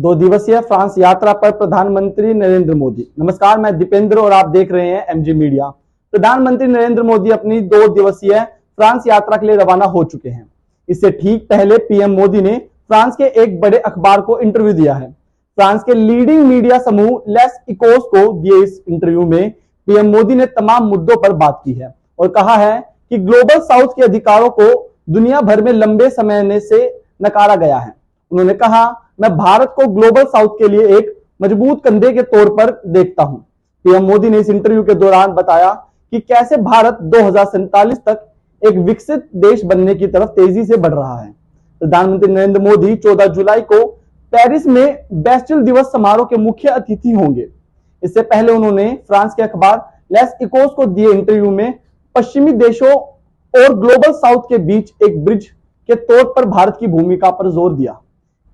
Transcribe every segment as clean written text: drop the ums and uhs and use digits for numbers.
2 दिवसीय फ्रांस यात्रा पर प्रधानमंत्री नरेंद्र मोदी। नमस्कार, मैं दीपेंद्र और आप देख रहे हैं एमजी मीडिया। प्रधानमंत्री नरेंद्र मोदी अपनी 2 दिवसीय फ्रांस यात्रा के लिए रवाना हो चुके हैं। इससे ठीक पहले पीएम मोदी ने फ्रांस के एक बड़े अखबार को इंटरव्यू दिया है। फ्रांस के लीडिंग मीडिया समूह लेस इकोस को दिए इस इंटरव्यू में पीएम मोदी ने तमाम मुद्दों पर बात की है और कहा है कि ग्लोबल साउथ के अधिकारों को दुनिया भर में लंबे समय से नकारा गया है। उन्होंने कहा, मैं भारत को ग्लोबल साउथ के लिए एक मजबूत कंधे के तौर पर देखता हूं। पीएम मोदी ने इस इंटरव्यू के दौरान बताया कि कैसे भारत 2047 तक एक विकसित देश बनने की तरफ तेजी से बढ़ रहा है। प्रधानमंत्री नरेंद्र मोदी 14 जुलाई को पेरिस में बैस्टिल दिवस समारोह के मुख्य अतिथि होंगे। इससे पहले उन्होंने फ्रांस के अखबार लेस इकोस को दिए इंटरव्यू में पश्चिमी देशों और ग्लोबल साउथ के बीच एक ब्रिज के तौर पर भारत की भूमिका पर जोर दिया।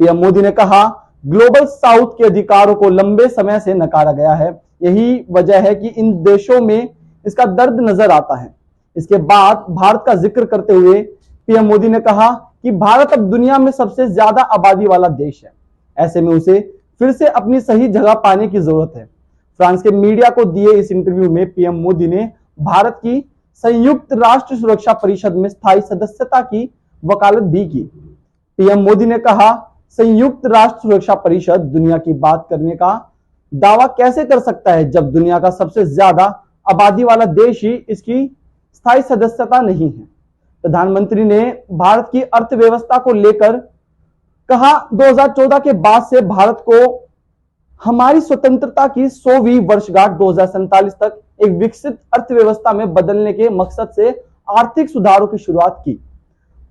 पीएम मोदी ने कहा, ग्लोबल साउथ के अधिकारों को लंबे समय से नकारा गया है। यही वजह है कि इन देशों में इसका दर्द नजर आता है। इसके बाद भारत का जिक्र करते हुए पीएम मोदी ने कहा कि भारत अब दुनिया में सबसे ज्यादा आबादी वाला देश है। ऐसे में उसे फिर से अपनी सही जगह पाने की जरूरत है। फ्रांस के मीडिया को दिए इस इंटरव्यू में पीएम मोदी ने भारत की संयुक्त राष्ट्र सुरक्षा परिषद में स्थायी सदस्यता की वकालत भी की। पीएम मोदी ने कहा, संयुक्त राष्ट्र सुरक्षा परिषद दुनिया की बात करने का दावा कैसे कर सकता है जब दुनिया का सबसे ज्यादा आबादी वाला देश ही इसकी स्थायी सदस्यता नहीं है। प्रधानमंत्री ने भारत की अर्थव्यवस्था को लेकर कहा, 2014 के बाद से भारत को हमारी स्वतंत्रता की 100वीं वर्षगांठ 2047 तक एक विकसित अर्थव्यवस्था में बदलने के मकसद से आर्थिक सुधारों की शुरुआत की।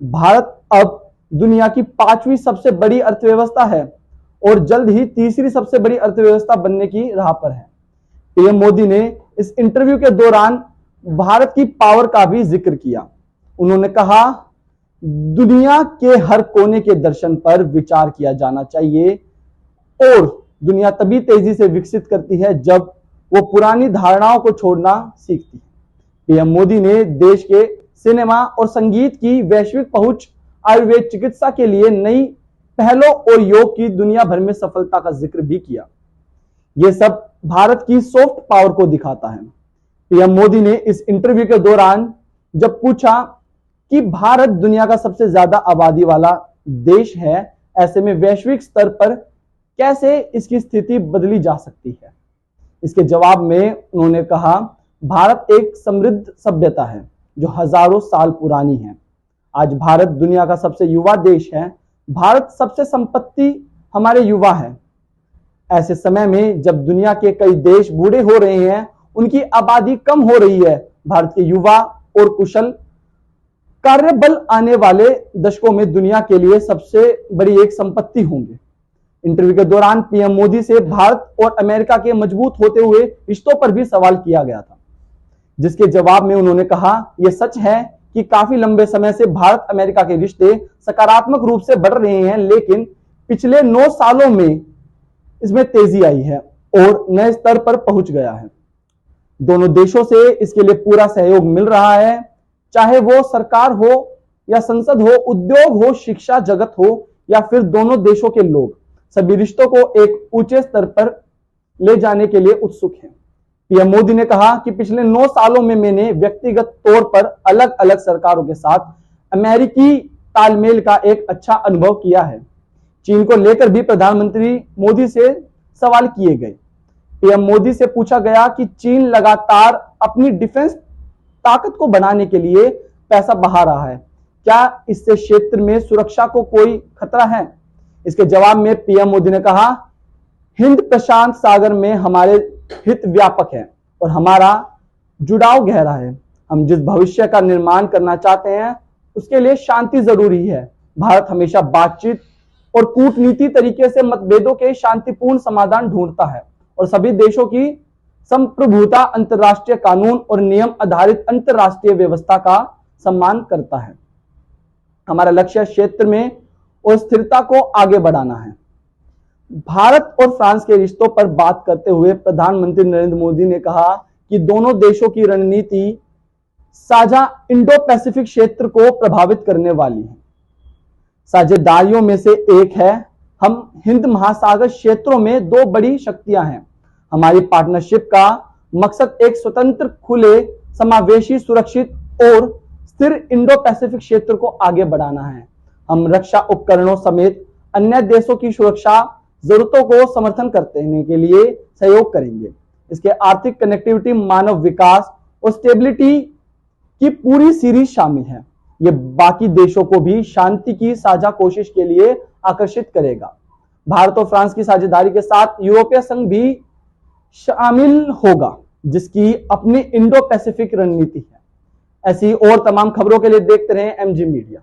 भारत अब दुनिया की 5वीं सबसे बड़ी अर्थव्यवस्था है और जल्द ही 3री सबसे बड़ी अर्थव्यवस्था बनने की राह पर है। पीएम मोदी ने इस इंटरव्यू के दौरान भारत की पावर का भी जिक्र किया। उन्होंने कहा, दुनिया के हर कोने के दर्शन पर विचार किया जाना चाहिए और दुनिया तभी तेजी से विकसित करती है जब वो पुरानी धारणाओं को छोड़ना सीखती है। पीएम मोदी ने देश के सिनेमा और संगीत की वैश्विक पहुंच, आयुर्वेद चिकित्सा के लिए नई पहलों और योग की दुनिया भर में सफलता का जिक्र भी किया। यह सब भारत की सॉफ्ट पावर को दिखाता है। पीएम मोदी ने इस इंटरव्यू के दौरान जब पूछा कि भारत दुनिया का सबसे ज्यादा आबादी वाला देश है, ऐसे में वैश्विक स्तर पर कैसे इसकी स्थिति बदली जा सकती है, इसके जवाब में उन्होंने कहा, भारत एक समृद्ध सभ्यता है जो हजारों साल पुरानी है। आज भारत दुनिया का सबसे युवा देश है। भारत सबसे संपत्ति हमारे युवा है। ऐसे समय में जब दुनिया के कई देश बूढ़े हो रहे हैं, उनकी आबादी कम हो रही है, भारत के युवा और कुशल कार्यबल आने वाले दशकों में दुनिया के लिए सबसे बड़ी एक संपत्ति होंगे। इंटरव्यू के दौरान पीएम मोदी से भारत और अमेरिका के मजबूत होते हुए रिश्तों पर भी सवाल किया गया था, जिसके जवाब में उन्होंने कहा, यह सच है कि काफी लंबे समय से भारत अमेरिका के रिश्ते सकारात्मक रूप से बढ़ रहे हैं, लेकिन पिछले 9 सालों में इसमें तेजी आई है और नए स्तर पर पहुंच गया है। दोनों देशों से इसके लिए पूरा सहयोग मिल रहा है, चाहे वो सरकार हो या संसद हो, उद्योग हो, शिक्षा जगत हो या फिर दोनों देशों के लोग, सभी रिश्तों को एक ऊंचे स्तर पर ले जाने के लिए उत्सुक हैं। पीएम मोदी ने कहा कि पिछले 9 सालों में मैंने व्यक्तिगत तौर पर अलग अलग सरकारों के साथ अमेरिकी तालमेल का एक अच्छा अनुभव किया है। चीन को लेकर भी प्रधानमंत्री मोदी से सवाल किए गए। पीएम मोदी से पूछा गया कि चीन लगातार अपनी डिफेंस ताकत को बढ़ाने के लिए पैसा बहा रहा है, क्या इससे क्षेत्र में सुरक्षा को कोई खतरा है? इसके जवाब में पीएम मोदी ने कहा, हिंद प्रशांत सागर में हमारे हित व्यापक है और हमारा जुड़ाव गहरा है। हम जिस भविष्य का निर्माण करना चाहते हैं उसके लिए शांति जरूरी है। भारत हमेशा बातचीत और कूटनीति तरीके से मतभेदों के शांतिपूर्ण समाधान ढूंढता है और सभी देशों की संप्रभुता, अंतर्राष्ट्रीय कानून और नियम आधारित अंतर्राष्ट्रीय व्यवस्था का सम्मान करता है। हमारा लक्ष्य क्षेत्र में और स्थिरता को आगे बढ़ाना है। भारत और फ्रांस के रिश्तों पर बात करते हुए प्रधानमंत्री नरेंद्र मोदी ने कहा कि दोनों देशों की रणनीति साझा इंडो पैसिफिक क्षेत्र को प्रभावित करने वाली है। साझेदारियों में से एक है हम हिंद महासागर क्षेत्रों में दो बड़ी शक्तियां हैं। हमारी पार्टनरशिप का मकसद एक स्वतंत्र, खुले, समावेशी, सुरक्षित और स्थिर इंडो पैसिफिक क्षेत्र को आगे बढ़ाना है। हम रक्षा उपकरणों समेत अन्य देशों की सुरक्षा जरूरतों को समर्थन करने के लिए सहयोग करेंगे। इसके आर्थिक कनेक्टिविटी, मानव विकास और स्टेबिलिटी की पूरी सीरीज शामिल है। ये बाकी देशों को भी शांति की साझा कोशिश के लिए आकर्षित करेगा। भारत और फ्रांस की साझेदारी के साथ यूरोपीय संघ भी शामिल होगा, जिसकी अपनी इंडो पैसिफिक रणनीति है। ऐसी और तमाम खबरों के लिए देखते रहें एमजी मीडिया।